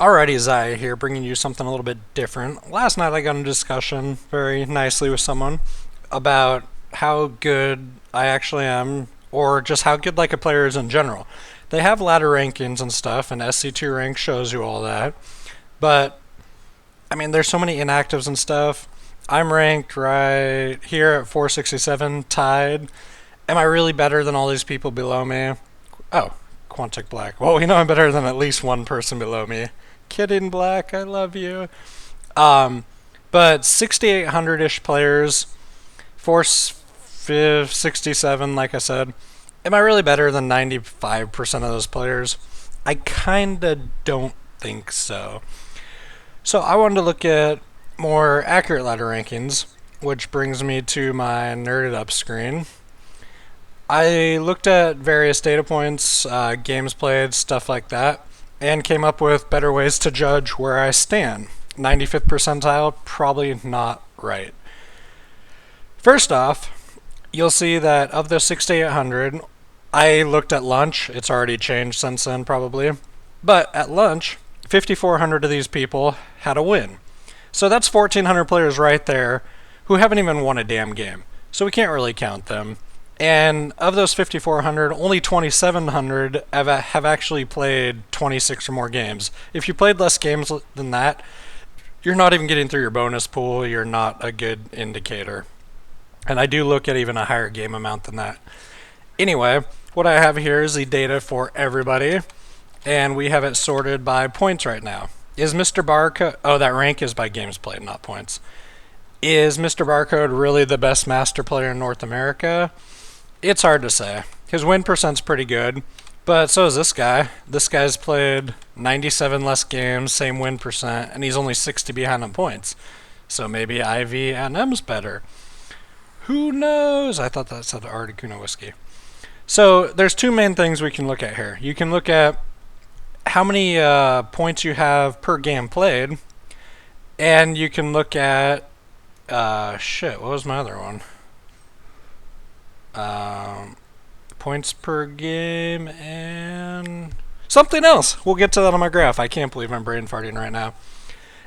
Alrighty, Zai here, bringing you something a little bit different. Last night I got in a discussion very nicely with someone about how good I actually am, or just how good like a player is in general. They have ladder rankings and stuff, and SC2 rank shows you all that. But I mean, there's so many inactives and stuff. I'm ranked right here at 467, tied. Am I really better than all these people below me? Oh, Quantic Black. Well, we know I'm better than at least one person below me. Kidding, Black. I love you. Um, but 6,800-ish players, 467, like I said. Am I really better than 95% of those players? I kinda don't think so. So I wanted to look at more accurate ladder rankings, which brings me to my nerded up screen. I looked at various data points, games played, stuff like that, and came up with better ways to judge where I stand. 95th percentile, probably not right. First off, you'll see that of the 6,800, I looked at lunch. It's already changed since then, probably. But at lunch, 5,400 of these people had a win. So that's 1,400 players right there who haven't even won a damn game. So we can't really count them. And of those 5,400, only 2,700 have actually played 26 or more games. If you played less games than that, you're not even getting through your bonus pool. You're not a good indicator. And I do look at even a higher game amount than that. Anyway, what I have here is the data for everybody, and we have it sorted by points right now. Is Mr. Barcode... Oh, that rank is by games played, not points. Is Mr. Barcode really the best Master player in North America? It's hard to say. His win percent's pretty good, but so is this guy. This guy's played 97 less games, same win percent, and he's only 60 behind on points. So maybe IVNM's better. Who knows? I thought that said Articuno whiskey. So there's two main things we can look at here. You can look at how many points you have per game played, and you can look at what was my other one? Points per game and something else. We'll get to that on my graph. I can't believe I'm brain farting right now.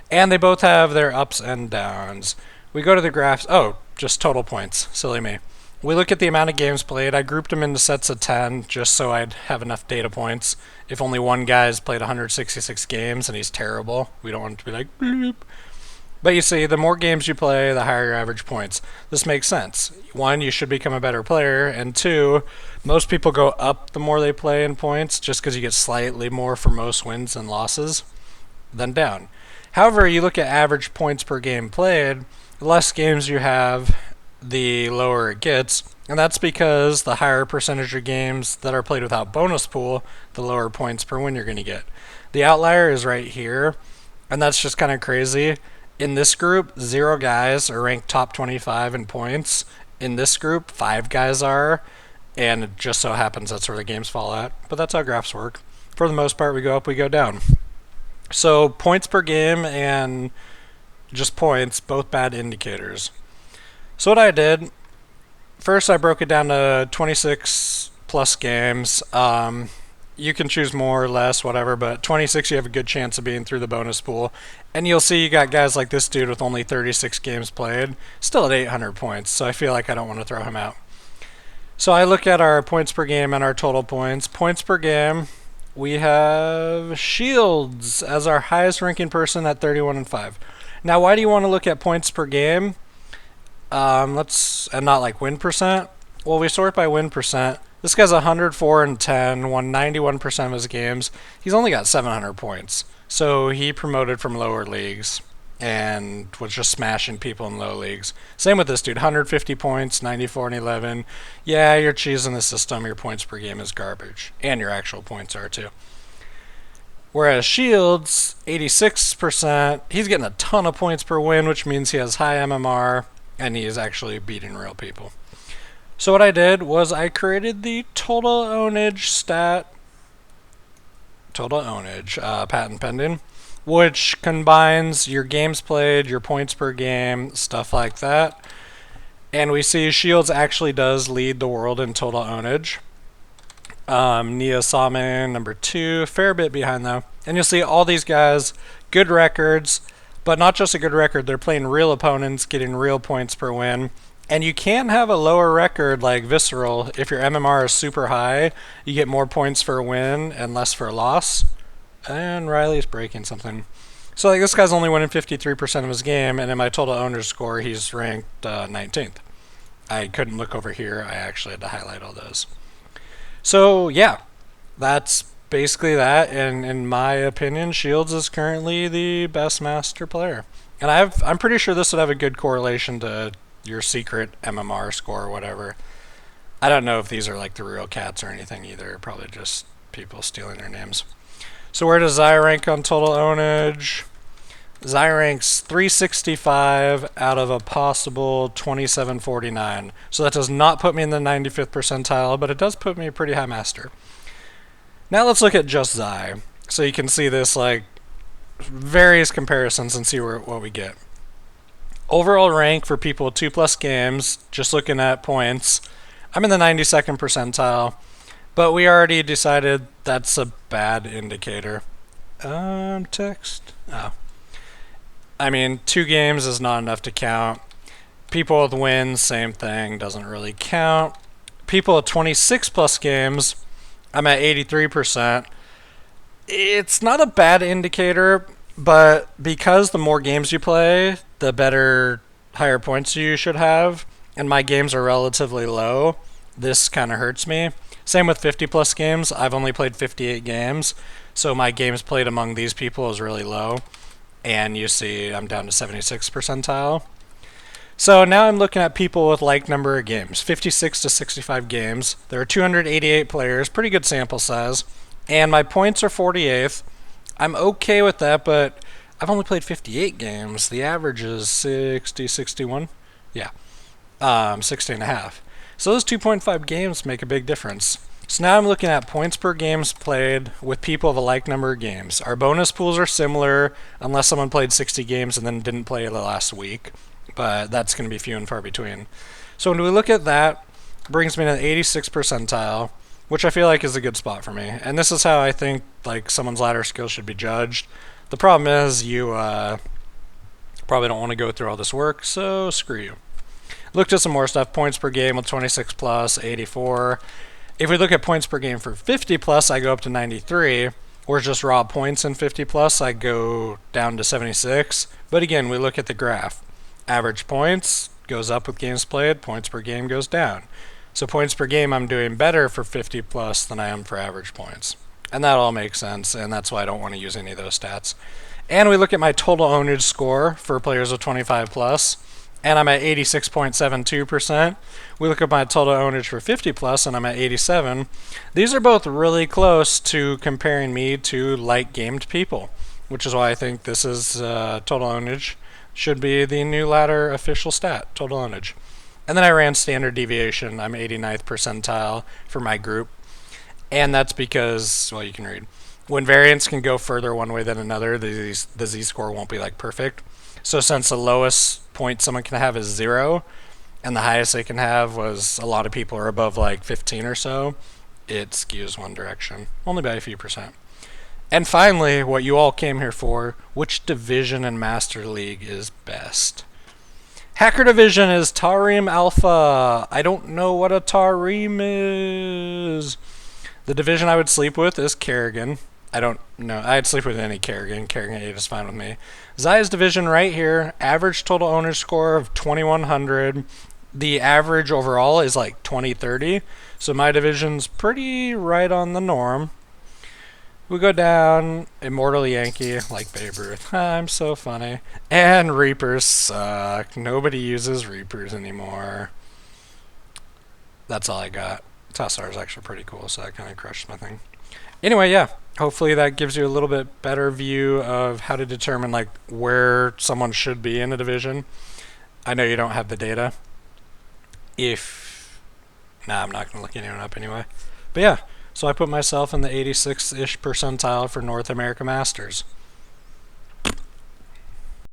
And they both have their ups and downs. We go to the graphs. Oh, just total points. Silly me. We look at the amount of games played. I grouped them into sets of 10 just so I'd have enough data points. If only one guy's played 166 games and he's terrible, we don't want it to be like bloop. But you see, the more games you play, the higher your average points. This makes sense. One, you should become a better player, and two, most people go up the more they play in points just because you get slightly more for most wins and losses than down. However, you look at average points per game played, the less games you have, the lower it gets, and that's because the higher percentage of games that are played without bonus pool, the lower points per win you're going to get. The outlier is right here, and that's just kind of crazy. In this group, 0 guys are ranked top 25 in points. In this group, 5 guys are, and it just so happens that's where the games fall at. But that's how graphs work. For the most part, we go up, we go down. So points per game and just points, both bad indicators. So what I did, first I broke it down to 26 plus games. You can choose more or less, whatever, but 26 you have a good chance of being through the bonus pool. And you'll see you got guys like this dude with only 36 games played, still at 800 points, so I feel like I don't want to throw him out. So I look at our points per game and our total points. Points per game, we have Shields as our highest ranking person at 31 and 5. Now, why do you want to look at points per game? And not like win percent? Well, we sort by win percent. This guy's 104 and 10, won 91% of his games. He's only got 700 points. So he promoted from lower leagues and was just smashing people in low leagues. Same with this dude, 150 points, 94 and 11. Yeah, you're cheesing the system. Your points per game is garbage. And your actual points are too. Whereas Shields, 86%, he's getting a ton of points per win, which means he has high MMR, and he is actually beating real people. So what I did was I created the total ownage stat, patent pending, which combines your games played, your points per game, stuff like that. And we see Shields actually does lead the world in total ownage. Nia Salman, number 2, fair bit behind though. And you'll see all these guys, good records, but not just a good record, they're playing real opponents, getting real points per win. And you can have a lower record like Visceral. If your MMR is super high, you get more points for a win and less for a loss. And Riley's breaking something. So like this guy's only winning 53% of his game, and in my total owner score, he's ranked 19th. I couldn't look over here. I actually had to highlight all those. So yeah, that's basically that. And in my opinion, Shields is currently the best master player. And I'm pretty sure this would have a good correlation to your secret MMR score or whatever. I don't know if these are like the real cats or anything either. Probably just people stealing their names. So where does Zai rank on total ownage? Zai ranks 365 out of a possible 2749. So that does not put me in the 95th percentile, but it does put me pretty high master. Now let's look at just Zai. So you can see this like various comparisons and see what we get. Overall rank for people with 2+ games, just looking at points, I'm in the 92nd percentile. But we already decided that's a bad indicator. Text. Oh. I mean, 2 games is not enough to count. People with wins, same thing, doesn't really count. People with 26+ games, I'm at 83%. It's not a bad indicator, but because the more games you play, the better, higher points you should have, and my games are relatively low, this kind of hurts me. Same with 50+ games. I've only played 58 games, so my games played among these people is really low. And you see I'm down to 76th percentile. So now I'm looking at people with like number of games, 56 to 65 games. There are 288 players, pretty good sample size. And my points are 48th. I'm okay with that, but I've only played 58 games. The average is 60, 61. Yeah, 60 and a half. So those 2.5 games make a big difference. So now I'm looking at points per games played with people of a like number of games. Our bonus pools are similar unless someone played 60 games and then didn't play the last week, but that's going to be few and far between. So when we look at that, it brings me to the 86th percentile, which I feel like is a good spot for me. And this is how I think like someone's ladder skill should be judged. The problem is you probably don't want to go through all this work, so screw you. Looked at some more stuff. Points per game with 26 plus, 84. If we look at points per game for 50 plus, I go up to 93. Or just raw points in 50 plus, I go down to 76. But again, we look at the graph. Average points goes up with games played. Points per game goes down. So points per game, I'm doing better for 50 plus than I am for average points. And that all makes sense, and that's why I don't want to use any of those stats. And we look at my total ownage score for players with 25 plus. And I'm at 86.72%. We look at my total ownage for 50 plus, and I'm at 87. These are both really close to comparing me to light-gamed people, which is why I think this is total ownage should be the new ladder official stat, total ownage. And then I ran standard deviation. I'm 89th percentile for my group. And that's because, well, you can read. When variance can go further one way than another, the z-score won't be like perfect. So since the lowest point someone can have is 0, and the highest they can have was a lot of people are above like 15 or so, it skews one direction, only by a few percent. And finally, what you all came here for, which division in Master League is best? Hacker Division is Tarim Alpha. I don't know what a Tarim is. The division I would sleep with is Kerrigan. I don't know. I'd sleep with any Kerrigan. Kerrigan 8 is fine with me. Zai's division right here. Average total owner score of 2100. The average overall is like 2030. So my division's pretty right on the norm. We go down. Immortal Yankee, like Babe Ruth. I'm so funny. And Reapers suck. Nobody uses Reapers anymore. That's all I got. Tassar is actually pretty cool, so that kind of crushed my thing. Anyway, yeah. Hopefully that gives you a little bit better view of how to determine like where someone should be in a division. I know you don't have the data. I'm not going to look anyone up anyway. But yeah, so I put myself in the 86th-ish percentile for North America Masters.